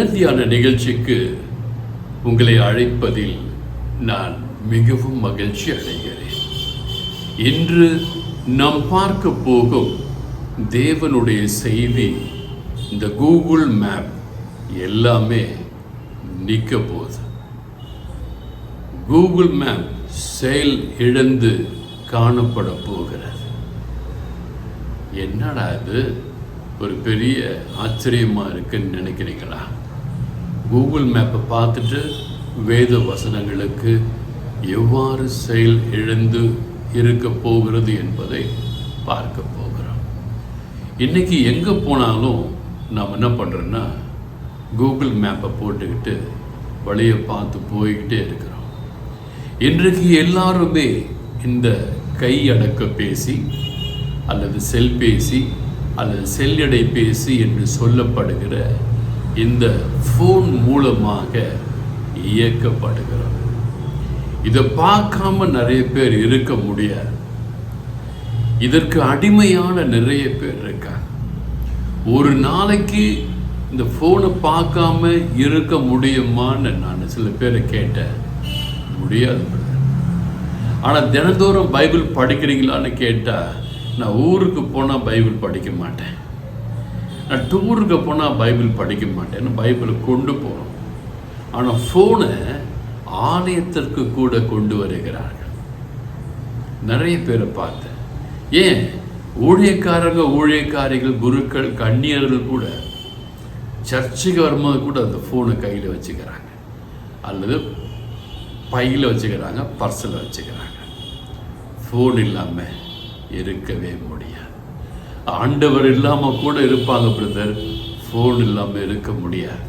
தினத்தியான நிகழ்ச்சிக்கு உங்களை அழைப்பதில் நான் மிகவும் மகிழ்ச்சி அடைகிறேன். இன்று நாம் பார்க்க போகும் தேவனுடைய செய்தி, இந்த கூகுள் மேப் எல்லாமே நிற்க போகுது. கூகுள் மேப் செயல் இழந்து காணப்பட போகிறது. என்னடா இது ஒரு பெரிய ஆச்சரியமாக இருக்குன்னு நினைக்கிறீங்களா? கூகுள் மேப்பை பார்த்துட்டு வேத வசனங்களுக்கு எவ்வாறு செயல் இழந்து இருக்க போகிறது என்பதை பார்க்க போகிறோம். இன்றைக்கி எங்கே போனாலும் நாம் என்ன பண்ணுறோன்னா கூகுள் மேப்பை போட்டுக்கிட்டு வழியை பார்த்து போய்கிட்டே இருக்கிறோம். இன்றைக்கு எல்லாருமே இந்த கையடக்க பேசி அல்லது செல்பேசி அல்லது செல்லிடைபேசி என்று சொல்லப்படுகிற இந்த ஃபோன் மூலமாக இயக்கப்படுகிறோம். இதை பார்க்காம நிறைய பேர் இருக்க முடியாது. இதற்கு அடிமையான நிறைய பேர் இருக்காங்க. ஒரு நாளைக்கு இந்த ஃபோனை பார்க்காம இருக்க முடியுமான்னு நான் சில பேரை கேட்டேன். முடியாது. ஆனால் தினந்தோறும் பைபிள் படிக்கிறீங்களான்னு கேட்டால், நான் ஊருக்கு போனால் பைபிள் படிக்க மாட்டேன், நான் டூருக்கு போனால் பைபிள் படிக்க மாட்டேன்னு பைபிளை கொண்டு போகிறோம். ஆனால் ஃபோனை ஆலயத்திற்கு கூட கொண்டு வருகிறார்கள். நிறைய பேரை பார்த்தேன். ஏன் ஊழியக்காரிகள், குருக்கள், கன்னியர்கள் கூட சர்ச்சுக்கு வரும்போது கூட அந்த ஃபோனை கையில் வச்சுக்கிறாங்க, அல்லது பையில் வச்சுக்கிறாங்க, பர்ஸில் வச்சுக்கிறாங்க. ஃபோன் இல்லாமல் இருக்கவே முடியாது. ஆண்டவர் இல்லாமல் கூட இருப்பாங்க பிரதர், ஃபோன் இல்லாமல் இருக்க முடியாது.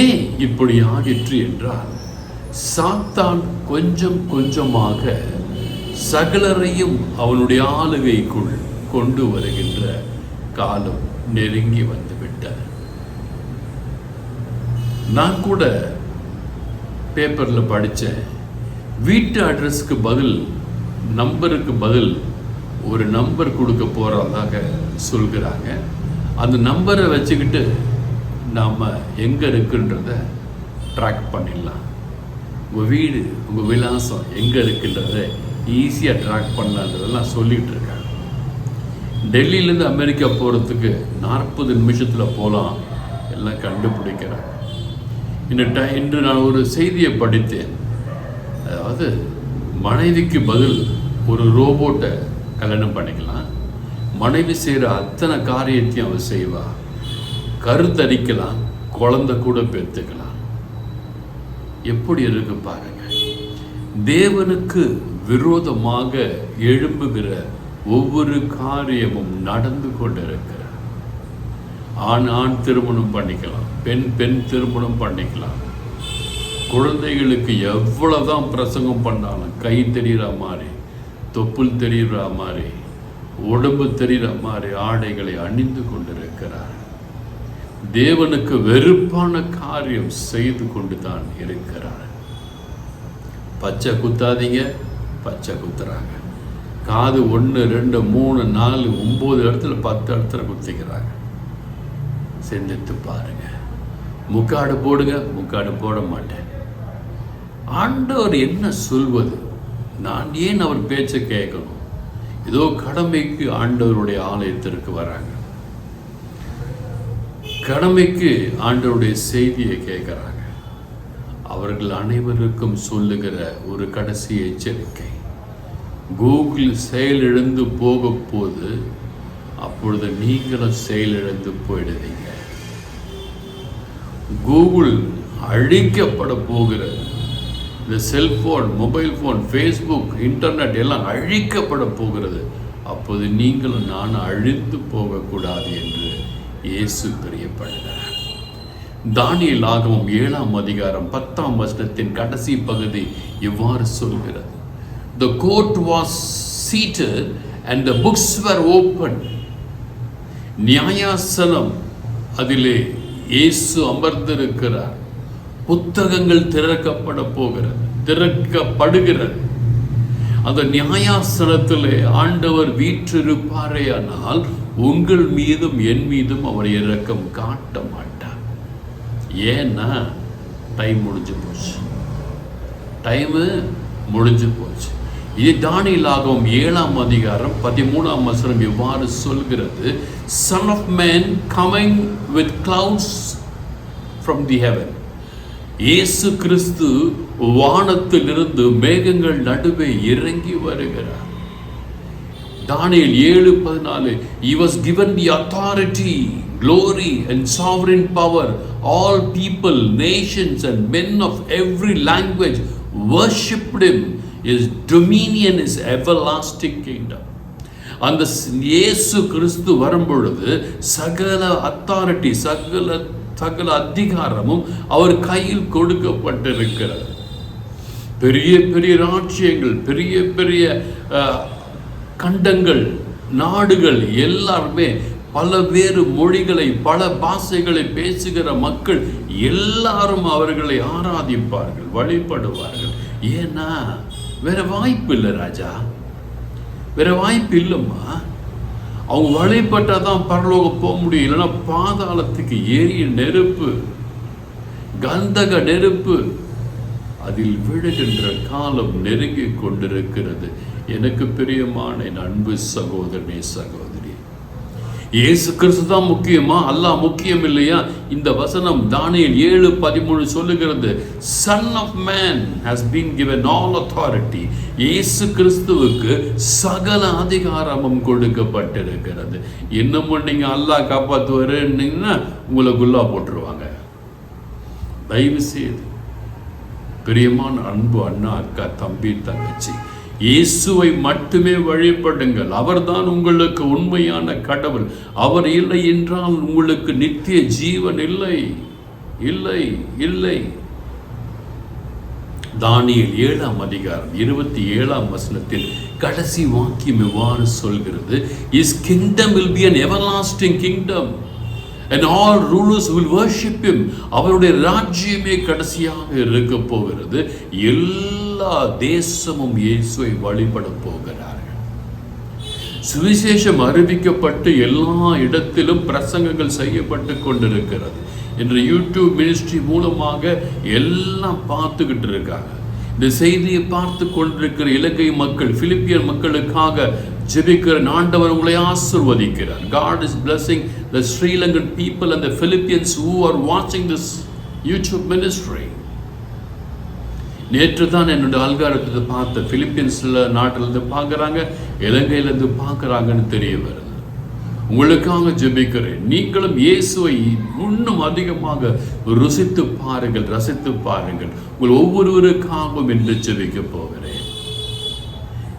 ஏன் இப்படி ஆகிற்று என்றால், சாத்தான் கொஞ்சம் கொஞ்சமாக சகலரையும் அவனுடைய ஆளுகைக்குள் கொண்டு வருகின்ற காலம் நெருங்கி வந்துவிட்டது. நான் கூட பேப்பரில் படித்தேன், வீட்டு அட்ரஸ்க்கு பதில், நம்பருக்கு பதில் ஒரு நம்பர் கொடுக்க போகிறதாக சொல்கிறாங்க. அந்த நம்பரை வச்சுக்கிட்டு நாம் எங்கே இருக்குன்றத ட்ராக் பண்ணிடலாம். உங்கள் வீடு, உங்கள் விலாசம் எங்கே இருக்குன்றத ஈஸியாக ட்ராக் பண்ணலான்றதெல்லாம் சொல்லிகிட்டு இருக்காங்க. டெல்லியிலேருந்து அமெரிக்கா போகிறதுக்கு 40 நிமிஷத்தில் போகலாம், எல்லாம் கண்டுபிடிக்கிறாங்க. இன்று நான் ஒரு செய்தியை படித்தேன். அதாவது மனைவிக்கு பதில் ஒரு ரோபோட்டை கல்யாணம் பண்ணிக்கலாம், மனைவி செய்கிற அத்தனை காரியத்தையும் அவள் செய்வா, கருத்தரிக்கலாம், குழந்தை கூட பெற்றுக்கலாம். எப்படி இருக்கு பாருங்க. தேவனுக்கு விரோதமாக எழும்புகிற ஒவ்வொரு காரியமும் நடந்து கொண்டு இருக்கிற. ஆண் திருமணம் பண்ணிக்கலாம், பெண் திருமணம் பண்ணிக்கலாம். குழந்தைகளுக்கு எவ்வளோதான் பிரசங்கம் பண்ணாலும் கை தெரிகிற மாதிரி, தொப்புள் தெரிகிற மாதிரி, உடம்பு தெரிகிற மாதிரி ஆடைகளை அணிந்து கொண்டிருக்கிறார். தேவனுக்கு வெறுப்பான காரியம் செய்து கொண்டு தான் இருக்கிறார். பச்சை குத்தாதீங்க, பச்சை குத்துறாங்க. காது 1, 2, 3, 4, 9 இடத்துல 10 இடத்துல குத்திக்கிறாங்க. சிந்தித்து பாருங்க. முக்காடு போடுங்க, முக்காடு போட மாட்டேன். ஆண்டவர் என்ன சொல்வது? நான் ஏன் அவர் பேச்சை கேட்கணும்? ஏதோ கடமைக்கு ஆண்டவருடைய ஆலயத்திற்கு வராங்க, கடமைக்கு ஆண்டவருடைய செய்தியை கேட்குறாங்க. அவர்கள் அனைவருக்கும் சொல்லுகிற ஒரு கடைசி எச்சரிக்கை, கூகுள் செயலிழந்து போக போது, அப்பொழுது நீங்களும் செயலிழந்து போயிடுவீங்க. கூகுள் அழிக்கப்பட போகிறது. இந்த cellphone, mobile phone, Facebook, internet எல்லாம் அழிக்கப்பட போகிறது. அப்போது நீங்களும் நானும் அழிந்து போகக்கூடாது என்று இயேசு பிரியப்படுகிறார். தானியேல் ஆகமம் 7ஆம் அதிகாரம் 10ஆம் வசனத்தின் கடைசி பகுதி இவ்வாறு சொல்கிறது. The court was seated and the books were opened. நியாயாசனம், அதிலே இயேசு அமர்ந்திருக்கிறார். புத்தகங்கள் திறக்கப்படுகிறது. அந்த நியாயாசனத்திலே ஆண்டவர் வீற்றிருப்பாரே, ஆனால் உங்கள் மீதும் என் மீதும் அவர் இரக்கம் காட்ட மாட்டார். ஏன்னா டைம் முடிஞ்சு போச்சு. இது தானியேலாகமம் 7ஆம் அதிகாரம் 13ஆம் வசனம் இவ்வாறு சொல்கிறது, Son of Man coming with clouds from the heaven. இயேசு கிறிஸ்து வானத்திலிருந்து மேகங்கள் நடுவே இறங்கி வருகிறார். தானியேல் 7:14, He was given the authority, glory and sovereign power. All people, nations and men of every language worshipped Him. His dominion is everlasting kingdom. அந்த இயேசு கிறிஸ்து வரும்பொழுது சகல அத்தாரிட்டி, சகல அதிகாரமும் அவர் கையில் கொடுக்கப்பட்டிருக்கிறது. பெரிய பெரிய ராஜ்யங்கள், பெரிய பெரிய கண்டங்கள், நாடுகள் எல்லாருமே பல்வேறு மொழிகளை, பல பாஷைகளை பேசுகிற மக்கள் எல்லாரும் அவர்களை ஆராதிப்பார்கள், வழிபடுவார்கள். ஏன்னா வேற வாய்ப்பு இல்லை ராஜா, வேற வாய்ப்பு இல்லைம்மா. அவங்க வழிபட்டாதான் பரலோகம் போக முடியும், இல்லைன்னா பாதாளத்துக்கு ஏறிய நெருப்பு, கந்தக நெருப்பு, அதில் விழுகின்ற காலம் நெருங்கி கொண்டிருக்கிறது. எனக்கு பிரியமான என் அன்பு சகோதரனே, சகோதரி, இயேசு கிறிஸ்து தான் முக்கியமா, அல்லாஹ் முக்கியம் இல்லையா? இந்த வசனம் தானியேல் 7:13 சொல்லுகிறது, Son of Man has been given all authority. இயேசு கிறிஸ்துவுக்கு சகல அதிகாரமும் கொடுக்கப்பட்டிருக்கிறது. இன்னமும் நீங்க அல்லாஹ் காப்பாற்றுவாருன்னா உங்களுக்குள்ளா போட்டுருவாங்க. தயவு செய்து பிரியமான அன்பு அண்ணா, அக்கா, தம்பி, தங்கச்சி, இயேசுவை மட்டுமே வழிபடுங்கள். அவர்தான் உங்களுக்கு உண்மையான கடவுள். அவர் இல்லை என்றால் உங்களுக்கு நித்திய ஜீவன் இல்லை, இல்லை, இல்லை. தானியேல் 7ஆம் அதிகாரம் 27ஆம் வசனத்தில் கடைசி வாக்கியம் இவ்வாறு சொல்கிறது, His kingdom will be an everlasting kingdom and all rulers will worship Him. அவருடைய ராஜ்யமே கடைசியாக இருக்க போகிறது. எல்லா தேசமும் இயேசுவை வழிபட போகிறார்கள். சுவிசேஷம் அறிவிக்கப்பட்டு எல்லா இடத்திலும் பிரசங்கங்கள் செய்யப்பட்டு கொண்டிருக்கிறது. இன்று யூடியூப் மினிஸ்ட்ரி மூலமாக எல்லாம் பார்த்துக்கிட்டு இருக்காங்க. இந்த செய்தியை பார்த்து கொண்டிருக்கிற இலங்கை மக்கள், பிலிப்பியன் மக்களுக்காக ஜெபிக்கிற ஆண்டவர் உங்களை ஆசீர்வதிக்கிறார். God is blessing the Sri Lankan people and the Philippines who are watching this YouTube ministry. நேற்று தான் என்னுடைய அல்காரத்தை பார்த்த பிலிப்பீன்ஸ்ல நாட்டிலிருந்து பார்க்குறாங்க, இலங்கையிலிருந்து பார்க்குறாங்கன்னு தெரிய வருது. உங்களுக்காக ஜெபிக்கிறேன். நீங்களும் இயேசுவை இன்னும் அதிகமாக ருசித்து பாருங்கள், ரசித்து பாருங்கள். உங்கள் ஒவ்வொருவருக்காகவும் என்று ஜெபிக்க போகிறேன்.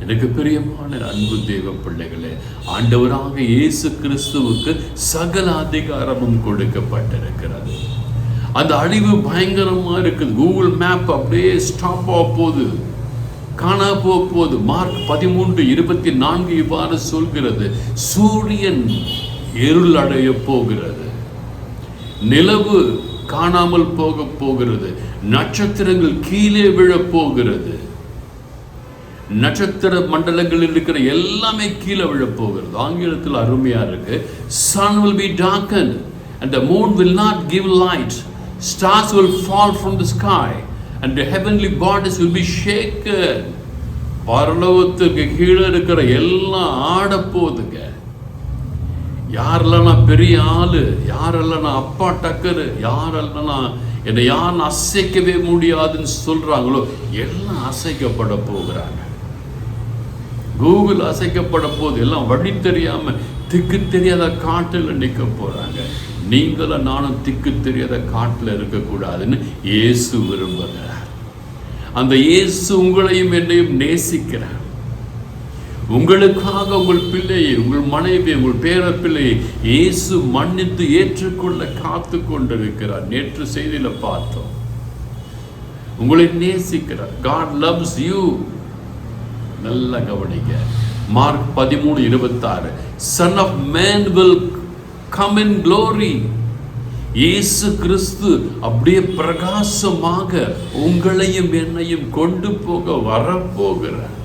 எனக்கு பிரியமான அன்பு தேவ பிள்ளைகளே, ஆண்டவராக இயேசு கிறிஸ்துவுக்கு சகல அதிகாரமும் கொடுக்கப்பட்டிருக்கிறது. அந்த அழிவு பயங்கரமா இருக்குது. கூகுள் மேப் அப்படியே ஸ்டாப் ஆக போகுது, காணா போகுது. மார்க் 13:24 இவ்வாறு சொல்கிறது, சூரியன் இருள் அடைய போகிறது, நிலவு காணாமல் போக போகிறது, நட்சத்திரங்கள் கீழே விழப் போகிறது, நட்சத்திர மண்டலங்களில் இருக்கிற எல்லாமே கீழே விழப் போகிறது. ஆங்கிலத்தில் அருமையா இருக்கு, sun will be darkened and the moon will not give light, stars will fall from the sky and the heavenly bodies will be shaken. பரலோகத்துக்கு கீழே இருக்கிற எல்லாம் ஆட போகுதுங்க. யாரெல்லாம் நான் பெரிய ஆளு, யாரெல்லாம் நான் அப்பா டக்கரு, யாரெல்லாம் நான் என்னை யாரும் அசைக்கவே முடியாதுன்னு சொல்றாங்களோ எல்லாம் அசைக்கப்பட போகிறாங்க. கூகுள் அசைக்கப்பட போது, எல்லாம் வழி தெரியாம திக்கு தெரியாத காட்டில் நிற்க போறாங்க. நீங்களும் நானும் திக்கு தெரியாத காட்டில் இருக்கக்கூடாதுன்னு இயேசு விரும்புகிறார். அந்த இயேசு உங்களையும் என்னையும் நேசிக்கிறார். உங்களுக்காக உங்கள் பிள்ளையை, உங்கள் மனைவி, உங்கள் பேர பிள்ளையை இயேசு மன்னித்து ஏற்றுக்கொள்ள காத்து கொண்டிருக்கிறார். நேற்று செய்தியில பார்த்தோம், உங்களை நேசிக்கிறார். God loves you. நல்ல கவனிங்க, mark 13:26, Son of Man will come in glory. இயேசு கிறிஸ்து அப்படியே பிரகாசமாக உங்களையும் என்னையும் கொண்டு போக வரப்போகிறார்.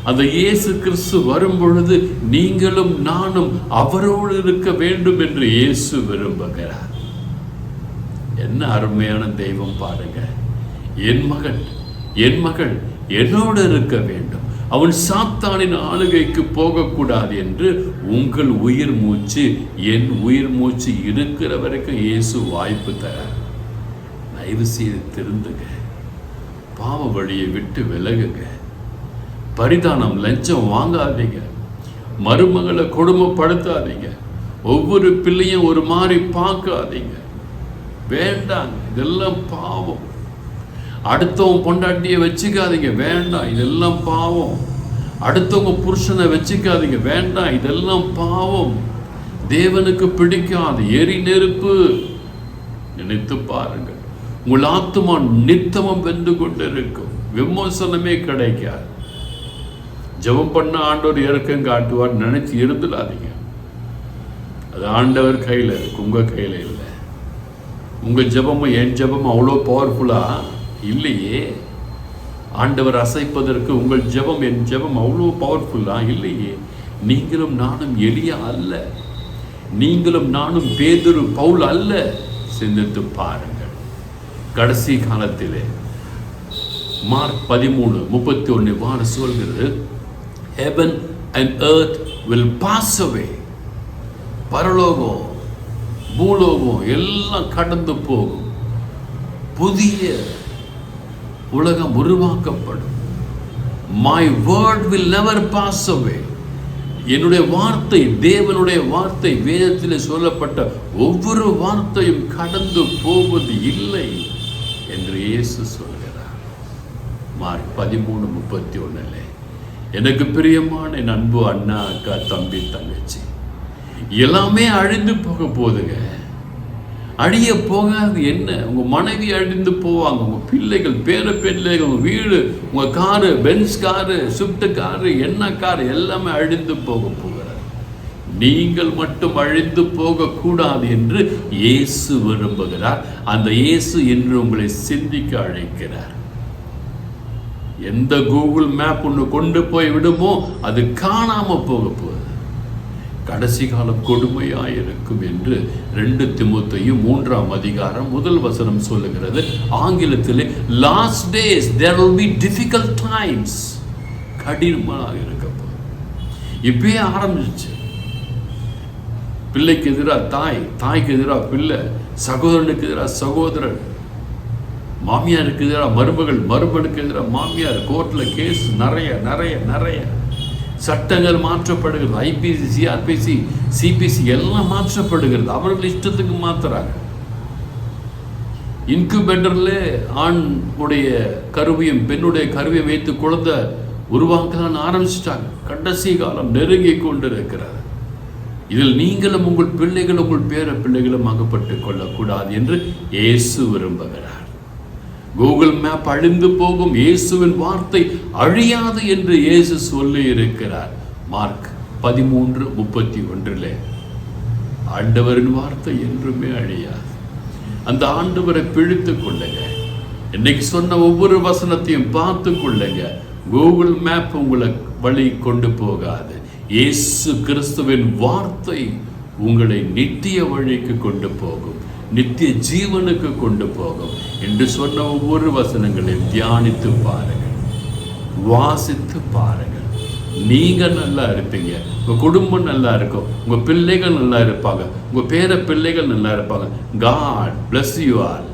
அந்த இயேசு கிறிஸ்து வரும் பொழுது நீங்களும் நானும் அவரோடு இருக்க வேண்டும் என்று இயேசு விரும்புகிறார். என்ன அருமையான தெய்வம் பாருங்க. என் மகள் என்னோடு இருக்க வேண்டும், அவன் சாத்தானின் ஆளுகைக்கு போகக்கூடாது என்று உங்கள் உயிர் மூச்சு என் உயிர் மூச்சு இருக்கிற வரைக்கும் இயேசு வாய்ப்பு தர. தயவு செய்து திருந்துங்க, பாவ வழியை விட்டு விலகுங்க, பரிதானம் லஞ்சம் வாங்காதீங்க, மருமகளை கொடுமைப்படுத்தாதீங்க, ஒவ்வொரு பிள்ளையும் ஒரு மாதிரி பார்க்காதீங்க, வேண்டாங்க, இதெல்லாம் பாவம். அடுத்தவங்க பொண்டாட்டியை வச்சுக்காதீங்க, வேண்டாம், இதெல்லாம் பாவம். அடுத்தவங்க புருஷனை வச்சுக்காதீங்க, வேண்டாம், இதெல்லாம் பாவம். தேவனுக்கு பிடிக்காது. எரி நெருப்பு. நினைத்து பாருங்கள், உங்கள் ஆத்துமா நித்தமும் வெந்து கொண்டு இருக்கும், விமோசனமே கிடைக்காது. ஜெபம் பண்ண ஆண்டவர் இறக்கம் காட்டுவார் நினைச்சு இருந்துடாதீங்க. அது ஆண்டவர் கையில் இருக்கு, உங்க கையில் இல்லை. உங்க ஜெபமும் என் ஜெபமும் அவ்வளோ பவர்ஃபுல்லா இல்லையே. ஆண்டவர் அசைப்பதற்கு உங்கள் ஜெபம் என் ஜெபம் அவ்வளோ பவர்ஃபுல்லா இல்லையே. நீங்களும் நானும் எலியா அல்ல, நீங்களும் நானும் பேதுரு பவுல் அல்ல. சிந்தித்து பாருங்கள். கடைசி காலத்திலே மார்க் 13:31 சொல்கிறது, heaven and earth will pass away. பரலோகம் பூலோகம் எல்லாம் கடந்து போகும், புதிய உலகம் உருவாக்கப்படும். my word will never pass away. என்னுடைய வார்த்தை, தேவனுடைய வார்த்தை, வேதத்தில் சொல்லப்பட்ட ஒவ்வொரு வார்த்தையும் கடந்து போவது இல்லை என்று இயேசு சொல்கிறார். மார்க் 13:31. எனக்கு பிரியமான என் அன்பு அண்ணா, அக்கா, தம்பி, தங்கச்சி, எல்லாமே அழிந்து போக போகுதுங்க. அழிய போகாது என்ன? உங்க மனைவி அழிந்து போவாங்க, உங்க பிள்ளைகள், பேர பிள்ளைகள், உங்க வீடு, உங்க car, Benz car, Swift car, என்ன காரு, எல்லாமே அழிந்து போக போகிறார். நீங்கள் மட்டும் அழிந்து போக கூடாது என்று இயேசு விரும்புகிறார். அந்த இயேசு என்று உங்களை சிந்திக்க அழைக்கிறார். எந்த கூகுள் மேப் ஒன்று கொண்டு போய் விடுமோ அது காணாம போக போகுது. கடைசி காலம் கொடுமையாயிருக்கும் என்று 2 தீமோத்தேயு 3:1 சொல்லுகிறது. ஆங்கிலத்தில் last days there will be difficult times. கடினமாக இருக்க போகுது. இப்பயே ஆரம்பிச்சு. பிள்ளைக்கு எதிராக தாய், தாய்க்கு எதிராக பிள்ளை, சகோதரனுக்கு எதிராக சகோதரன், மாமியாருக்கு எதிராக மருமகள், மருமகளுக்கு எதிராக மாமியார், கோர்ட்டில் கேஸ் நிறைய நிறைய நிறைய. சட்டங்கள் மாற்றப்படுகிறது. ஐபிசி, சிஆர்பிசி, சிபிசி எல்லாம் மாற்றப்படுகிறது. அவர்கள் இஷ்டத்துக்கு மாற்றுறாங்க. இன்குபேட்டர்ல ஆண் உடைய கருவியும் பெண்ணுடைய கருவியை வைத்து குழந்தை உருவாக்கலாம் ஆரம்பிச்சிட்டாங்க. கடைசி காலம் நெருங்கி கொண்டு இருக்கிறார். இதில் நீங்களும் உங்கள் பிள்ளைகளும் உங்கள் பேர பிள்ளைகளும் அகப்பட்டு கொள்ளக்கூடாது என்று இயேசு விரும்புகிறார். கூகுள் மேப் அழிந்து போகும், இயேசுவின் வார்த்தை அழியாது என்று இயேசு சொல்லி இருக்கிறார். மார்க் 13:31. ஆண்டவரின் வார்த்தை என்றுமே அழியாது. அந்த ஆண்டவரை பிடித்து கொள்ளுங்க. இன்னைக்கு சொன்ன ஒவ்வொரு வசனத்தையும் பார்த்து கொள்ளுங்க. கூகுள் மேப் உங்களை வழி கொண்டு போகாது. இயேசு கிறிஸ்துவின் வார்த்தை உங்களை நித்திய வழிக்கு கொண்டு போகும், நித்திய ஜீவனுக்கு கொண்டு போகும் என்று சொன்ன ஒவ்வொரு வசனங்களையும் தியானித்து பாருங்கள், வாசித்து பாருங்கள். நீங்க நல்லா இருப்பீங்க, உங்க குடும்பம் நல்லா இருக்கும், உங்க பிள்ளைகள் நல்லா இருப்பாங்க, உங்க பேர பிள்ளைகள் நல்லா இருப்பாங்க. God bless you all.